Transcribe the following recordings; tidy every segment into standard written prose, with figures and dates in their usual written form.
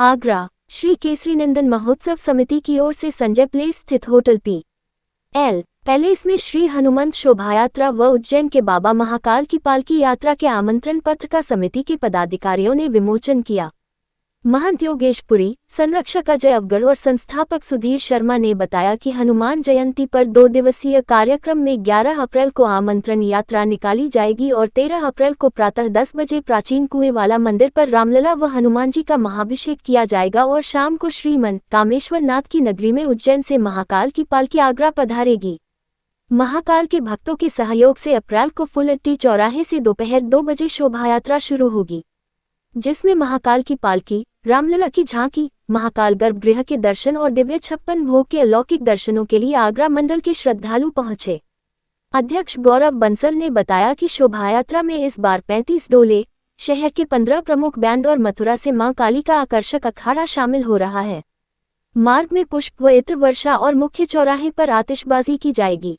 आगरा श्री केसरी नंदन महोत्सव समिति की ओर से संजय प्लेस स्थित होटल पी.एल. पैलेस में श्री हनुमंत शोभायात्रा व उज्जैन के बाबा महाकाल की पालकी यात्रा के आमंत्रण पत्र का समिति के पदाधिकारियों ने विमोचन किया। महंत योगेश पुरी, संरक्षक अजय अवगढ़ और संस्थापक सुधीर शर्मा ने बताया कि हनुमान जयंती पर 2 दिवसीय कार्यक्रम में 11 अप्रैल को आमंत्रण यात्रा निकाली जाएगी और 13 अप्रैल को प्रातः 10 बजे प्राचीन कुएं वाला मंदिर पर रामलला व हनुमान जी का महाभिषेक किया जाएगा और शाम को श्रीमन कामेश्वर नाथ की नगरी में उज्जैन से महाकाल की पालकी आगरा पधारेगी। महाकाल के भक्तों के सहयोग से अप्रैल को फुलट्टी चौराहे से दोपहर 2 बजे शोभायात्रा शुरू होगी, जिसमें महाकाल की पालकी, रामलला की झांकी, महाकाल गर्भगृह के दर्शन और दिव्य 56 भोग के अलौकिक दर्शनों के लिए आगरा मंडल के श्रद्धालु पहुंचे। अध्यक्ष गौरव बंसल ने बताया कि शोभायात्रा में इस बार 35 डोले, शहर के 15 प्रमुख बैंड और मथुरा से मां काली का आकर्षक अखाड़ा शामिल हो रहा है। मार्ग में पुष्प व इत्र वर्षा और मुख्य चौराहे पर आतिशबाजी की जाएगी।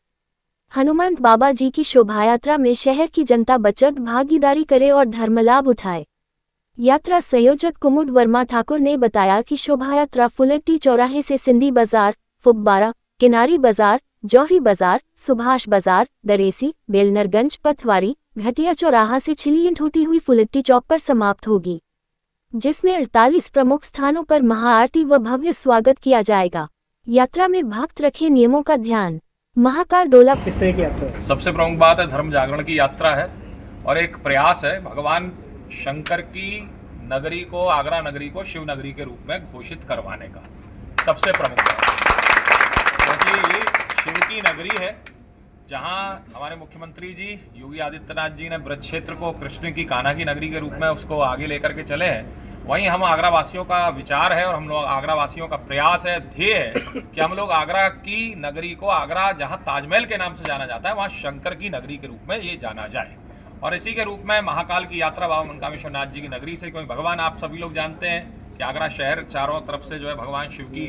हनुमंत बाबा जी की शोभायात्रा में शहर की जनता बचत भागीदारी करे और धर्मलाभ उठाए। यात्रा संयोजक कुमुद वर्मा ठाकुर ने बताया कि शोभायात्रा फुलट्टी चौराहे से सिंधी बाजार, फुब्बारा, किनारी बाजार, जौहरी बाजार, सुभाष बाजार, दरेसी, बेलनरगंज, पथवारी, घटिया चौराहा से छिलियंट होती हुई फुलट्टी चौक पर समाप्त होगी, जिसमें 48 प्रमुख स्थानों पर महाआरती व भव्य स्वागत किया जाएगा। यात्रा में भक्त रखे नियमों का ध्यान। महाकाल डोला किस तरह की यात्रा है? सबसे प्रमुख बात है धर्म जागरण की यात्रा है और एक प्रयास है भगवान शंकर की नगरी को, आगरा नगरी को शिव नगरी के रूप में घोषित करवाने का सबसे प्रमुख बात, क्योंकि शिव की नगरी है जहां हमारे मुख्यमंत्री जी योगी आदित्यनाथ जी ने ब्रज क्षेत्र को कृष्ण की कान्हा की नगरी के रूप में उसको आगे लेकर के चले हैं। वहीं हम आगरा वासियों का विचार है और हम लोग आगरा वासियों का प्रयास है, ध्येय है कि हम लोग आगरा की नगरी को, आगरा जहां ताजमहल के नाम से जाना जाता है, वहां शंकर की नगरी के रूप में ये जाना जाए। और इसी के रूप में महाकाल की यात्रा बाबा मनकामेश्वर नाथ जी की नगरी से, क्योंकि भगवान आप सभी लोग जानते हैं कि आगरा शहर चारों तरफ से जो है भगवान शिव की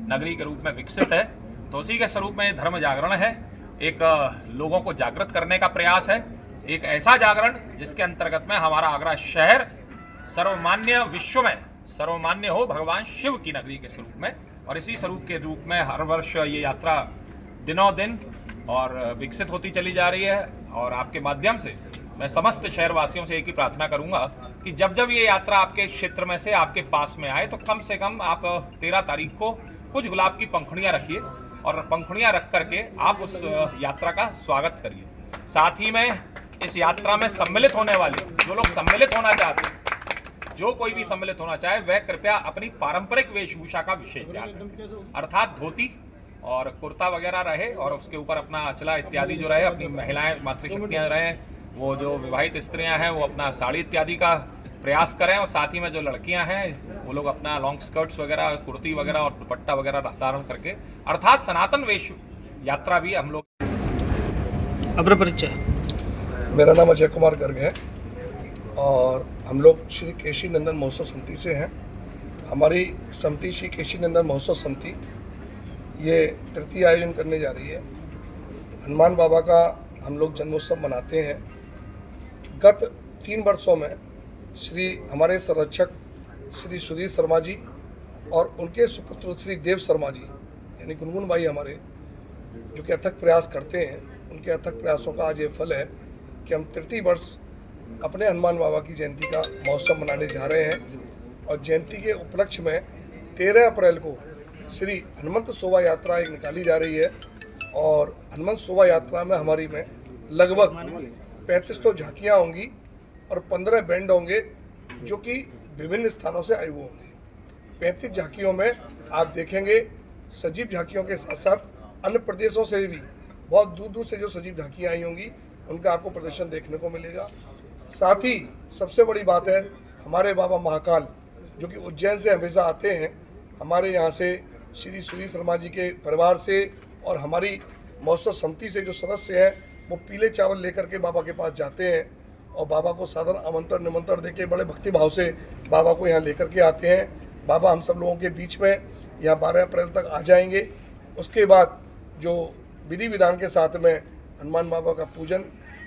नगरी के रूप में विकसित है, तो उसी के स्वरूप में धर्म जागरण है, एक लोगों को जागृत करने का प्रयास है, एक ऐसा जागरण जिसके अंतर्गत में हमारा आगरा शहर सर्वमान्य, विश्व में सर्वमान्य हो भगवान शिव की नगरी के स्वरूप में। और इसी स्वरूप के रूप में हर वर्ष ये यात्रा दिनों दिन और विकसित होती चली जा रही है। और आपके माध्यम से मैं समस्त शहरवासियों से एक ही प्रार्थना करूंगा कि जब जब ये यात्रा आपके क्षेत्र में से आपके पास में आए तो कम से कम आप 13 तारीख को कुछ गुलाब की पंखुड़ियाँ रखिए और पंखुड़ियाँ रख करके आप उस यात्रा का स्वागत करिए। साथ ही में इस यात्रा में सम्मिलित होने वाले जो लोग सम्मिलित होना चाहते हैं, जो कोई भी सम्मिलित होना चाहे, वह कृपया अपनी पारंपरिक वेशभूषा का विशेष ध्यान रखें, अर्थात धोती और कुर्ता वगैरह रहे और उसके ऊपर अपना अचला इत्यादि जो रहे, अपनी महिलाएं मातृशक्तियाँ रहें, वो जो विवाहित स्त्रियां हैं वो अपना साड़ी इत्यादि का प्रयास करें और साथ ही में जो लड़कियां हैं वो लोग अपना लॉन्ग स्कर्ट्स वगैरह, कुर्ती वगैरह और दुपट्टा वगैरह धारण करके, अर्थात सनातन वेश यात्रा भी हम लोग। अपना परिचय? मेरा नाम अजय कुमार गर्ग है और हम लोग श्री केसरी नंदन महोत्सव समिति से हैं। हमारी समिति श्री केसरी नंदन महोत्सव समिति ये तृतीय आयोजन करने जा रही है। हनुमान बाबा का हम लोग जन्मोत्सव मनाते हैं। गत 3 वर्षों में हमारे संरक्षक श्री सुधीर शर्मा जी और उनके सुपुत्र श्री देव शर्मा जी यानी गुनगुन भाई हमारे, जो कि अथक प्रयास करते हैं, उनके अथक प्रयासों का आज ये फल है कि हम तृतीय वर्ष अपने हनुमान बाबा की जयंती का महोत्सव मनाने जा रहे हैं। और जयंती के उपलक्ष्य में 13 अप्रैल को श्री हनुमंत शोभा यात्रा एक निकाली जा रही है और हनुमंत शोभा यात्रा में हमारी में लगभग 35 तो झांकियाँ होंगी और 15 बैंड होंगे जो कि विभिन्न स्थानों से आए हुए होंगे। 35 झांकियों में आप देखेंगे सजीव झांकियों के साथ साथ अन्य प्रदेशों से भी बहुत दूर दूर से जो सजीव झांकियाँ आई होंगी उनका आपको प्रदर्शन देखने को मिलेगा। साथ ही सबसे बड़ी बात है, हमारे बाबा महाकाल जो कि उज्जैन से हमेशा आते हैं, हमारे यहाँ से श्री सुधीर शर्मा जी के परिवार से और हमारी महोत्सव समिति से जो सदस्य हैं वो पीले चावल लेकर के बाबा के पास जाते हैं और बाबा को सादर आमंत्रण निमंत्रण देके बड़े भक्ति भाव से बाबा को यहाँ लेकर के आते हैं। बाबा हम सब लोगों के बीच में यहाँ 12 अप्रैल तक आ जाएंगे। उसके बाद जो विधि विधान के साथ में हनुमान बाबा का पूजन,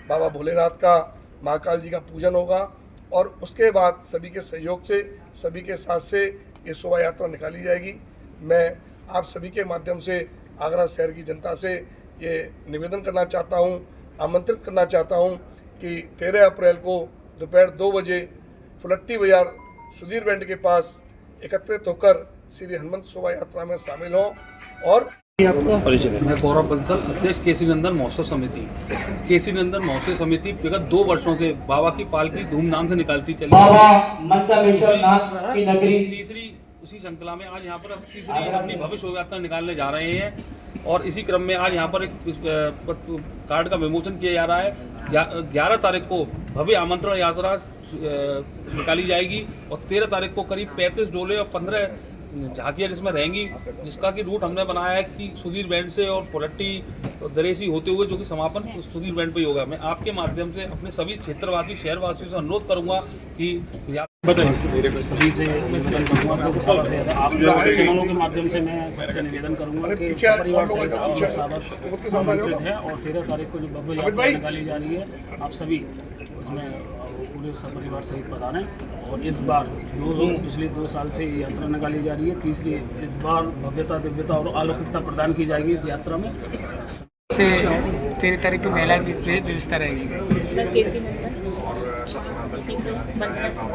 बाबा भोलेनाथ का, महाकाल जी का पूजन होगा और उसके बाद सभी के सहयोग से, सभी के साथ से ये शोभा यात्रा निकाली जाएगी। मैं आप सभी के माध्यम से आगरा शहर की जनता से ये निवेदन करना चाहता हूँ, आमंत्रित करना चाहता हूँ कि 13 अप्रैल को दोपहर 2 बजे फुलट्टी बाजार सुधीर बैंड के पास एकत्रित होकर श्री हनुमंत शोभा यात्रा में शामिल हों। और मैं गौरव बंसल, अध्यक्ष केसरी नंदन महोत्सव समिति। केसरी नंदन महोत्सव समिति विगत 2 वर्षों से बाबा की पालकी धूमधाम से निकालती चली बाबा मंदमेश्वर नाथ की नगरी तीसरी उसी श्रृंखला में आज यहाँ पर अब तीसरी अपनी भव्य शोभा यात्रा निकालने जा रहे हैं और इसी क्रम में आज यहाँ पर एक कार्ड का विमोचन किया जा रहा है। 11 तारीख को भव्य आमंत्रण यात्रा निकाली जाएगी और 13 तारीख को करीब 35 डोले और 15 झांकियाँ जिसमें रहेंगी, जिसका कि रूट हमने बनाया है कि सुधीर बैंड से और पुलट्टी और दरेसी होते हुए जो कि समापन सुधीर बैंड पे ही होगा। मैं आपके माध्यम से अपने सभी क्षेत्रवासी शहरवासियों से अनुरोध करूंगा कि सभी से निवेदन करूँगा, आप चैनलों के माध्यम से मैं सबसे निवेदन करूँगा कि परिवार सहित आमंत्रित है और 13 तारीख को जो भव्य यात्रा निकाली जा रही है, आप सभी उसमें पूरे सपरिवार सहित पधारें। और इस बार पिछले 2 साल से ये यात्रा निकाली जा रही है, तीसरी इस बार भव्यता दिव्यता और अलौकिकता प्रदान की जाएगी इस यात्रा में। से 13 तारीख को मेला की व्यवस्था रहेगी। मैं केसी नंदन समिति से वंदना सिंह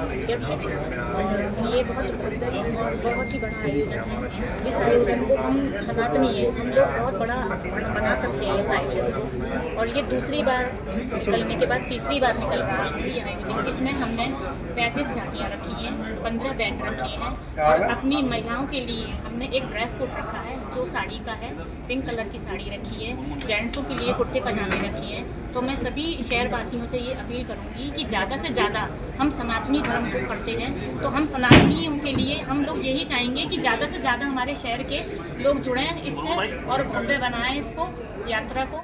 अध्यक्ष। ये बहुत भव्य और बहुत ही बड़ा आयोजन है। इस आयोजन को हम सनातनी है, हम लोग बहुत बड़ा बना सकते हैं इस आयोजन को। और ये दूसरी बार निकलने के बाद तीसरी बार निकल रहा है ये आयोजन। इसमें हमने 35 झांकियाँ रखी हैं, 15 बैंड रखी हैं और अपनी महिलाओं के लिए हमने एक ड्रेस कोड रखा है जो साड़ी का है, पिंक कलर की साड़ी रखी है, जेंट्सों के लिए कुर्ते पजामे रखी हैं। तो मैं सभी शहरवासियों से ये अपील करूंगी कि ज़्यादा से ज़्यादा हम सनातनी धर्म को करते हैं, तो हम सनातनियों के लिए हम लोग यही चाहेंगे कि ज़्यादा से ज़्यादा हमारे शहर के लोग जुड़ें इससे और भव्य बनाएं इसको यात्रा को।